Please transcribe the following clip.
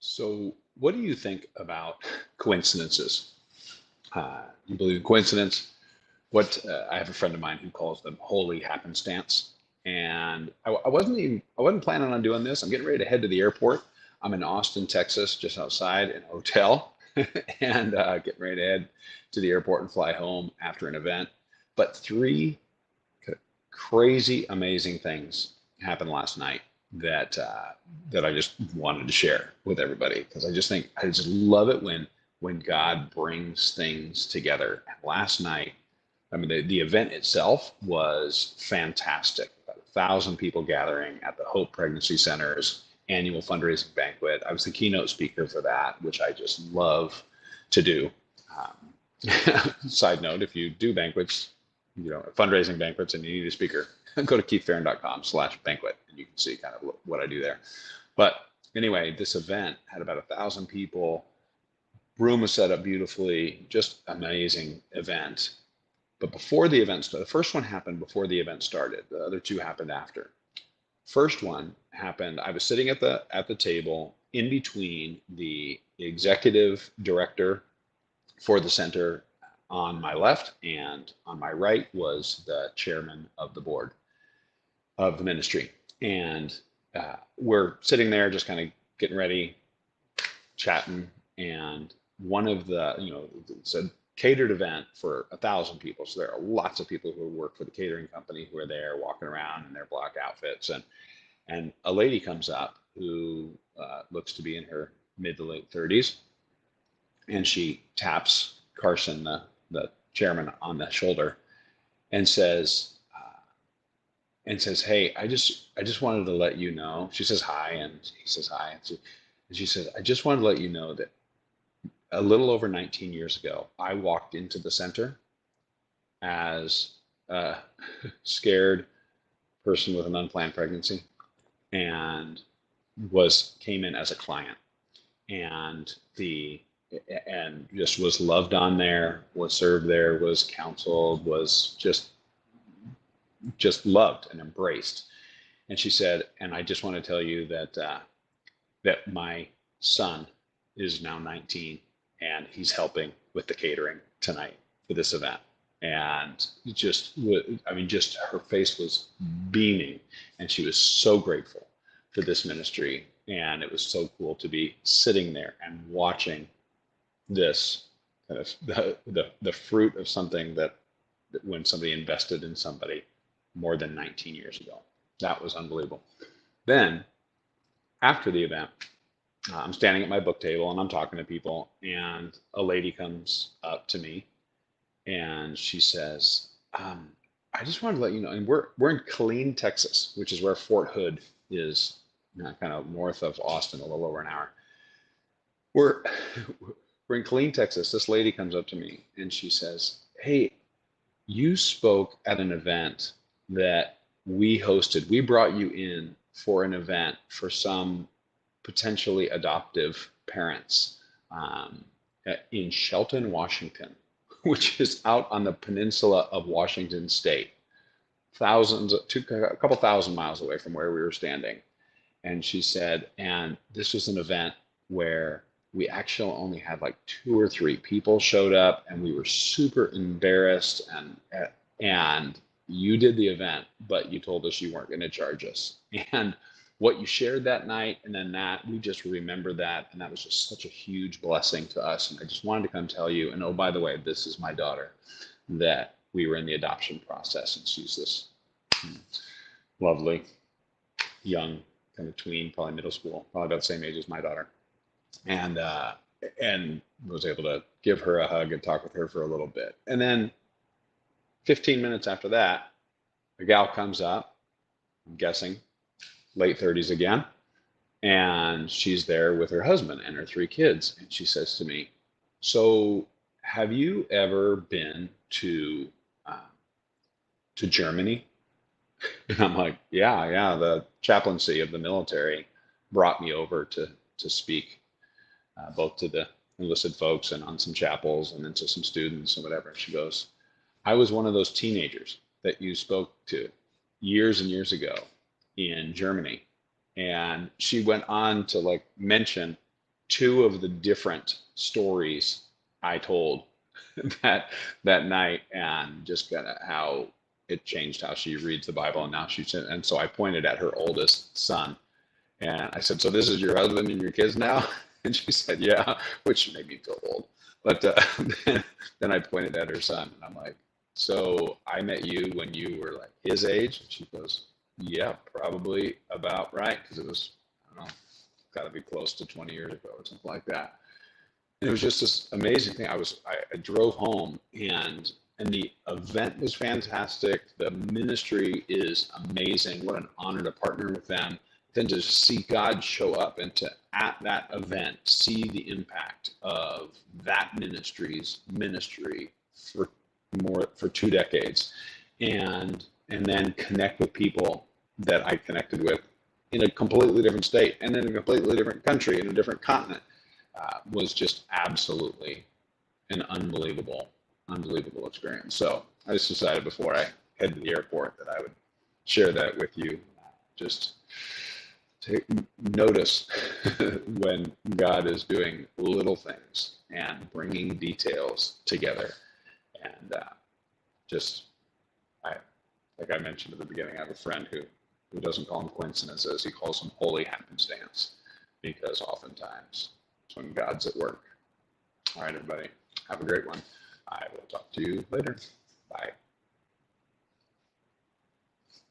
So, what do you think about coincidences? You believe in coincidence? I have a friend of mine who calls them holy happenstance, and I wasn't planning on doing this. I'm getting ready to head to the airport. I'm in Austin, Texas, just outside in a hotel, and getting ready to head to the airport and fly home after an event. But three crazy, amazing things happened last night that I just wanted to share with everybody because I just love it when God brings things together. And last night, I mean, the event itself was fantastic. About 1,000 people gathering at the Hope Pregnancy Center's annual fundraising banquet. I was the keynote speaker for that, which I just love to do. Side note, if you do banquets, fundraising banquets and you need a speaker, go to keithfarron.com/banquet and you can see kind of what I do there. But anyway, this event had about 1,000 people. Room was set up beautifully, just amazing event. But before the event started, the first one happened before the event started. The other two happened after. First one happened, I was sitting at the table in between the executive director for the center on my left, and on my right was the chairman of the board of the ministry. And we're sitting there just kind of getting ready, chatting, and one of it's a catered event for 1,000 people. So there are lots of people who work for the catering company who are there walking around in their black outfits. And a lady comes up who looks to be in her mid to late 30s. And she taps Carson, the chairman, on the shoulder and says, "Hey, I just wanted to let you know." She says hi, and he says hi. And she says, "I just wanted to let you know that a little over 19 years ago, I walked into the center as a scared person with an unplanned pregnancy and came in as a client, and just was loved on there, was served there, was counseled, was just loved and embraced." And she said, "And I just want to tell you that my son is now 19 and he's helping with the catering tonight for this event." And just her face was beaming, and she was so grateful for this ministry. And it was so cool to be sitting there and watching this kind of the fruit of something that when somebody invested in somebody more than 19 years ago. That was unbelievable. Then after the event, I'm standing at my book table and I'm talking to people, and a lady comes up to me and she says, "I just wanted to let you know," and we're in Killeen, Texas, which is where Fort Hood is, kind of north of Austin, a little over an hour. We're we're in Killeen, Texas. This lady comes up to me and she says, "Hey, you spoke at an event that we hosted. We brought you in for an event for some potentially adoptive parents in Shelton, Washington, which is out on the peninsula of Washington State, a couple thousand miles away from where we were standing." And she said, "And this was an event where we actually only had like 2 or 3 people showed up, and we were super embarrassed, and you did the event, but you told us you weren't going to charge us. And what you shared that night, and then we just remember that, and that was just such a huge blessing to us. And I just wanted to come tell you, and oh, by the way, this is my daughter, that we were in the adoption process, and she's this lovely, young, kind of tween, probably middle school, probably about the same age as my daughter." And was able to give her a hug and talk with her for a little bit. And then 15 minutes after that, a gal comes up, I'm guessing late 30s again, and she's there with her husband and her 3 kids. And she says to me, "So have you ever been to Germany?" And I'm like, yeah, the chaplaincy of the military brought me over to speak both to the enlisted folks and on some chapels and then to some students and whatever. She goes, "I was one of those teenagers that you spoke to years and years ago in Germany." And she went on to mention two of the different stories I told that night, and just kind of how it changed how she reads the Bible. And now and so I pointed at her oldest son, and I said, "So this is your husband and your kids now?" And she said, "Yeah," which made me feel old. But then I pointed at her son, and I'm like, "So I met you when you were like his age?" And she goes, "Yeah, probably about right, because it was, I don't know, got to be close to 20 years ago or something like that." And it was just this amazing thing. I drove home, and the event was fantastic. The ministry is amazing. What an honor to partner with them. Then to see God show up and to at that event see the impact of that ministry's ministry for 2 decades, and then connect with people that I connected with in a completely different state and in a completely different country, in a different continent, was just absolutely an unbelievable experience. So I just decided before I head to the airport that I would share that with you. Just take notice when God is doing little things and bringing details together. And just, like I mentioned at the beginning, I have a friend who doesn't call them coincidences. He calls them holy happenstance, because oftentimes it's when God's at work. All right, everybody, have a great one. I will talk to you later. Bye.